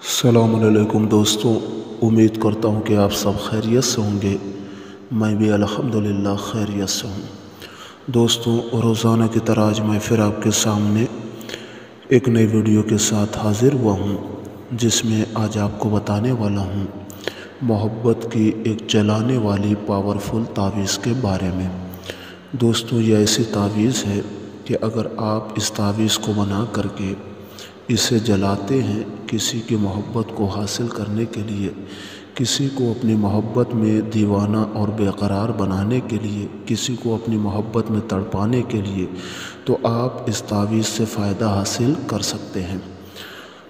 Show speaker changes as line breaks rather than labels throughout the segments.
अस्सलामुअलैकुम दोस्तों, उम्मीद करता हूँ कि आप सब खैरियत से होंगे। मैं भी अल्हम्दुलिल्लाह खैरियत से हूँ। दोस्तों, रोज़ाना की तरह आज मैं फिर आपके सामने एक नई वीडियो के साथ हाज़िर हुआ हूँ, जिसमें आज आपको बताने वाला हूँ मोहब्बत की एक जलाने वाली पावरफुल तावीज़ के बारे में। दोस्तों, ये ऐसी तावीज़ है कि अगर आप इस तावीज़ को बना करके इसे जलाते हैं किसी की मोहब्बत को हासिल करने के लिए, किसी को अपनी मोहब्बत में दीवाना और बेकरार बनाने के लिए, किसी को अपनी मोहब्बत में तड़पाने के लिए, तो आप इस तावीज़ से फ़ायदा हासिल कर सकते हैं।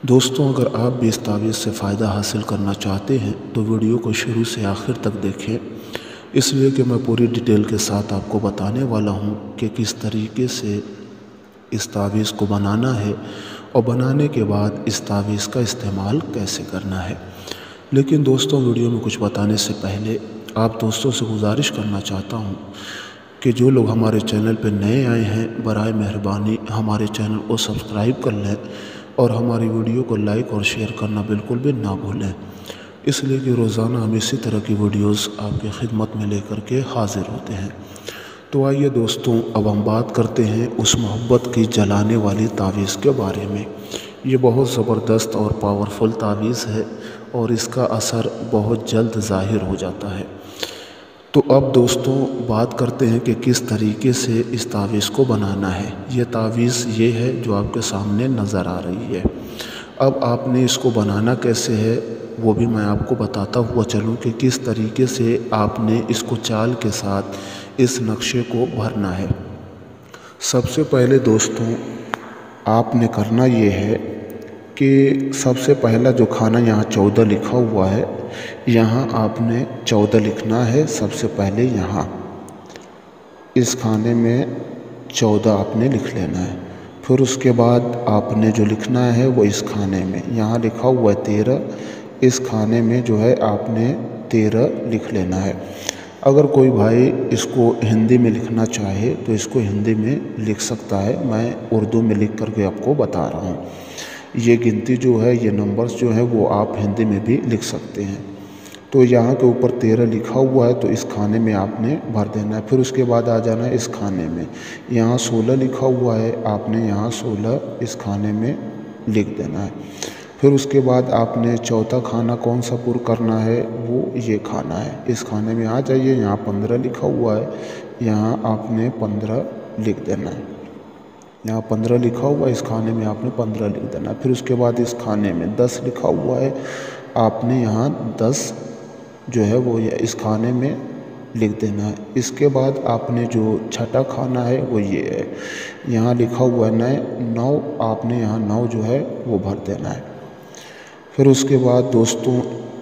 दोस्तों, अगर आप भी इस तावीज़ से फ़ायदा हासिल करना चाहते हैं तो वीडियो को शुरू से आखिर तक देखें, इसलिए कि मैं पूरी डिटेल के साथ आपको बताने वाला हूँ कि किस तरीके से इस तावीज़ को बनाना है और बनाने के बाद इस तावीज़ का इस्तेमाल कैसे करना है। लेकिन दोस्तों, वीडियो में कुछ बताने से पहले आप दोस्तों से गुजारिश करना चाहता हूँ कि जो लोग हमारे चैनल पर नए आए हैं, बराए मेहरबानी हमारे चैनल को सब्सक्राइब कर लें और हमारी वीडियो को लाइक और शेयर करना बिल्कुल भी ना भूलें, इसलिए कि रोज़ाना हम इसी तरह की वीडियोज़ आपकी खिदमत में लेकर के हाज़िर होते हैं। तो आइए दोस्तों, अब हम बात करते हैं उस मोहब्बत की जलाने वाली तावीज़ के बारे में। ये बहुत ज़बरदस्त और पावरफुल तावीज़ है और इसका असर बहुत जल्द ज़ाहिर हो जाता है। तो अब दोस्तों बात करते हैं कि किस तरीके से इस तावीज़ को बनाना है। ये तावीज़ ये है जो आपके सामने नज़र आ रही है। अब आपने इसको बनाना कैसे है वो भी मैं आपको बताता हुआ चलूँ कि किस तरीके से आपने इसको चाल के साथ इस नक्शे को भरना है। सबसे पहले दोस्तों आपने करना ये है कि सबसे पहला जो खाना यहाँ 14 लिखा हुआ है, यहाँ आपने 14 लिखना है। सबसे पहले यहाँ इस खाने में 14 आपने लिख लेना है। फिर उसके बाद आपने जो लिखना है वो इस खाने में, यहाँ लिखा हुआ है 13, इस खाने में जो है आपने 13 लिख लेना है। अगर कोई भाई इसको हिंदी में लिखना चाहे तो इसको हिंदी में लिख सकता है, मैं उर्दू में लिख करके आपको बता रहा हूँ। ये गिनती जो है, ये नंबर्स जो है वो आप हिंदी में भी लिख सकते हैं। तो यहाँ के ऊपर 13 लिखा हुआ है तो इस खाने में आपने भर देना है। फिर उसके बाद आ जाना है इस खाने में, यहाँ 16 लिखा हुआ है, आपने यहाँ 16 इस खाने में लिख देना है। फिर उसके बाद आपने चौथा खाना कौन सा पुर करना है, वो ये खाना है। इस खाने में आ जाइए, यहाँ 15 लिखा हुआ है, यहाँ आपने 15 लिख देना है। यहाँ 15 लिखा हुआ है, इस खाने में आपने 15 लिख देना है। फिर उसके बाद इस खाने में 10 लिखा हुआ है, आपने यहाँ 10 जो है वो इस खाने में लिख देना है। इसके बाद आपने जो छठा खाना है वो ये है, यहाँ लिखा हुआ है 9, आपने यहाँ 9 जो है वो भर देना है। फिर उसके बाद दोस्तों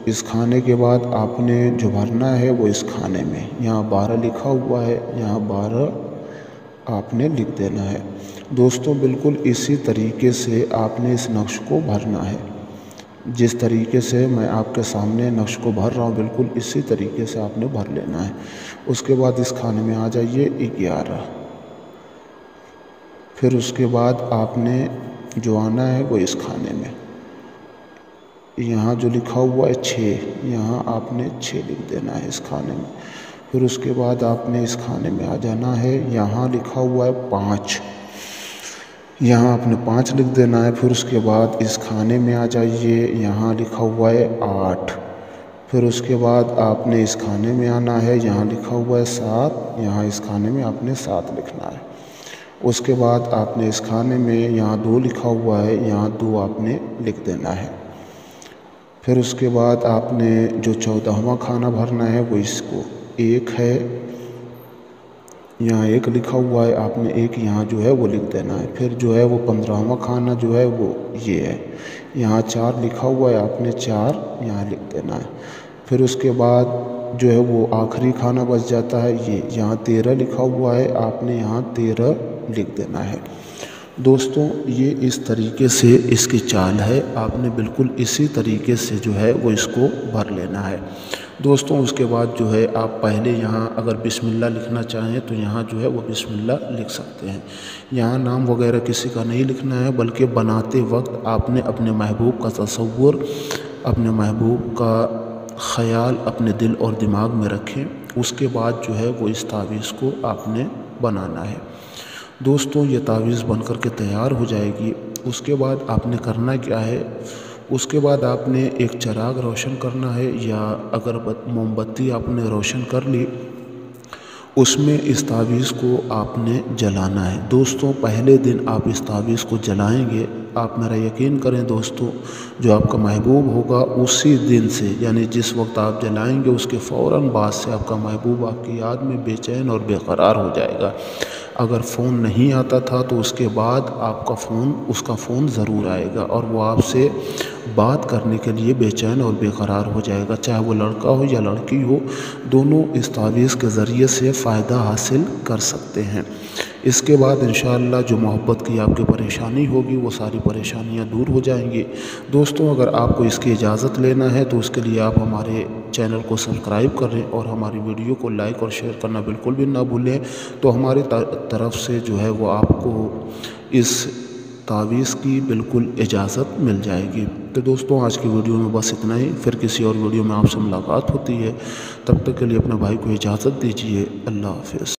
इस खाने के बाद आपने जो भरना है वो इस खाने में, यहाँ 12 लिखा हुआ है, यहाँ 12 आपने लिख देना है। दोस्तों बिल्कुल इसी तरीके से आपने इस नक्श को भरना है। जिस तरीके से मैं आपके सामने नक्श को भर रहा हूँ, बिल्कुल इसी तरीके से आपने भर लेना है। उसके बाद इस खाने में आ जाइए 11। फिर उसके बाद आपने जो आना है वो इस खाने में, यहाँ जो लिखा हुआ है 6, यहाँ आपने 6 लिख देना है इस खाने में। फिर उसके बाद आपने इस खाने में आ जाना है, यहाँ लिखा हुआ है 5, यहाँ आपने 5 लिख देना है। फिर उसके बाद इस खाने में आ जाइए, यहाँ लिखा हुआ है 8। फिर उसके बाद आपने इस खाने में आना है, यहाँ लिखा हुआ है 7, यहाँ इस खाने में आपने 7 लिखना है। उसके बाद आपने इस खाने में यहाँ 2 लिखा हुआ है, यहाँ 2 आपने लिख देना है। फिर उसके बाद आपने जो 14वां खाना भरना है वो इसको 1 है, यहाँ 1 लिखा हुआ है, आपने 1 यहाँ जो है वो लिख देना है। फिर जो है वो 15वां खाना जो है वो ये है, यहाँ 4 लिखा हुआ है, आपने 4 यहाँ लिख देना है। फिर उसके बाद जो है वो आखिरी खाना बच जाता है ये, यहाँ 13 लिखा हुआ है, आपने यहाँ 13 लिख देना है। दोस्तों ये इस तरीके से इसकी चाल है, आपने बिल्कुल इसी तरीके से जो है वो इसको भर लेना है। दोस्तों उसके बाद जो है आप पहले यहाँ अगर बिस्मिल्लाह लिखना चाहें तो यहाँ जो है वो बिस्मिल्लाह लिख सकते हैं। यहाँ नाम वगैरह किसी का नहीं लिखना है, बल्कि बनाते वक्त आपने अपने महबूब का तसव्वुर, अपने महबूब का ख़याल अपने दिल और दिमाग में रखें। उसके बाद जो है वो इस तावीज़ को आपने बनाना है। दोस्तों ये तावीज़ बन कर के तैयार हो जाएगी। उसके बाद आपने करना क्या है, उसके बाद आपने एक चिराग रोशन करना है या अगर मोमबत्ती आपने रोशन कर ली, उसमें इस तावीज़ को आपने जलाना है। दोस्तों पहले दिन आप इस तावीज़ को जलाएंगे, आप मेरा यकीन करें दोस्तों, जो आपका महबूब होगा उसी दिन से, यानी जिस वक्त आप जलाएंगे उसके फ़ौरन बाद से आपका महबूब आपकी याद में बेचैन और बेकरार हो जाएगा। अगर फ़ोन नहीं आता था तो उसके बाद आपका उसका फ़ोन ज़रूर आएगा और वो आपसे बात करने के लिए बेचैन और बेकरार हो जाएगा, चाहे वो लड़का हो या लड़की हो, दोनों इस तावीज़ के ज़रिए से फ़ायदा हासिल कर सकते हैं। इसके बाद इंशाअल्लाह जो मोहब्बत की आपकी परेशानी होगी वो सारी परेशानियां दूर हो जाएंगी। दोस्तों अगर आपको इसकी इजाज़त लेना है तो उसके लिए आप हमारे चैनल को सब्सक्राइब करें और हमारी वीडियो को लाइक और शेयर करना बिल्कुल भी ना भूलें। तो हमारी तरफ से जो है वो आपको इस तावीज़ की बिल्कुल इजाज़त मिल जाएगी। तो दोस्तों आज की वीडियो में बस इतना ही, फिर किसी और वीडियो में आपसे मुलाकात होती है। तब तक के लिए अपने भाई को इजाज़त दीजिए। अल्लाह हाफ़िज़।